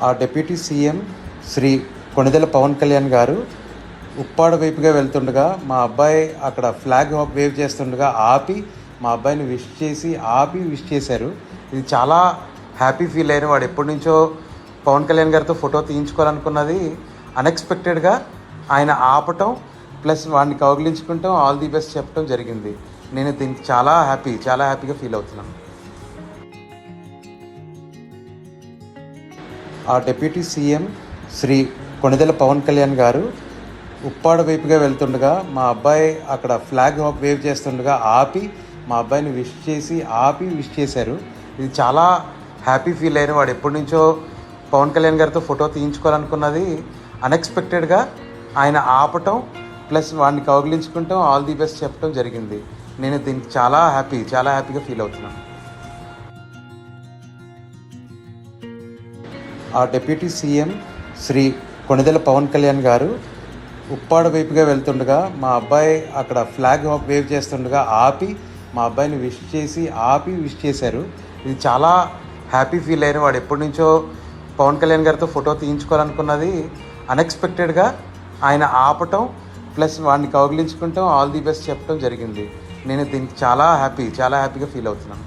ఆ deputy CM Shri Konidela Pawan Kalyan గారు ఉప్పాడ వైపుగా వెళ్తుండగా మా అబ్బాయి అక్కడ ఫ్లాగ్ వేవ్ చేస్తుండగా ఆపి మా అబ్బాయిని విష్ చేశారు. ఇది చాలా హ్యాపీ ఫీల్ అయిన వాడు ఎప్పటి నుంచో పవన్ కళ్యాణ్ గారితో ఫోటో తీయించుకోవాలనుకున్నది అన్ఎక్స్పెక్టెడ్గా ఆయన ఆపటం ప్లస్ వాడిని కౌగిలించుకుంటాం ఆల్ ది బెస్ట్ చెప్పడం జరిగింది. నేను దీనికి చాలా హ్యాపీగా ఫీల్ అవుతున్నాను. ఆ డిప్యూటీ సీఎం శ్రీ కొణిదెల పవన్ కళ్యాణ్ గారు ఉప్పాడ వైపుగా వెళ్తుండగా మా అబ్బాయి అక్కడ ఫ్లాగ్ వేవ్ చేస్తుండగా ఆపి మా అబ్బాయిని విష్ చేశారు. ఇది చాలా హ్యాపీ ఫీల్ అయిన వాడు ఎప్పటి నుంచో పవన్ కళ్యాణ్ గారితో ఫోటో తీయించుకోవాలనుకున్నది అన్ఎక్స్పెక్టెడ్గా ఆయన ఆపటం ప్లస్ వాడిని కౌగిలించుకుంటాం ఆల్ ది బెస్ట్ చెప్పడం జరిగింది. నేను దీనికి చాలా హ్యాపీగా ఫీల్ అవుతున్నాను. ఆ డిప్యూటీ సీఎం శ్రీ కొణిదెల పవన్ కళ్యాణ్ గారు ఉప్పాడ వైపుగా వెళ్తుండగా మా అబ్బాయి అక్కడ ఫ్లాగ్ వేవ్ చేస్తుండగా ఆపి మా అబ్బాయిని విష్ చేశారు. ఇది చాలా హ్యాపీ ఫీల్ అయిన వాడు ఎప్పటి నుంచో పవన్ కళ్యాణ్ గారితో ఫోటో తీయించుకోవాలనుకున్నది అన్ఎక్స్పెక్టెడ్గా ఆయన ఆపటం ప్లస్ వాడిని కౌగిలించుకుంటాం ఆల్ ది బెస్ట్ చెప్పడం జరిగింది. నేను దీనికి చాలా హ్యాపీగా ఫీల్ అవుతున్నాను.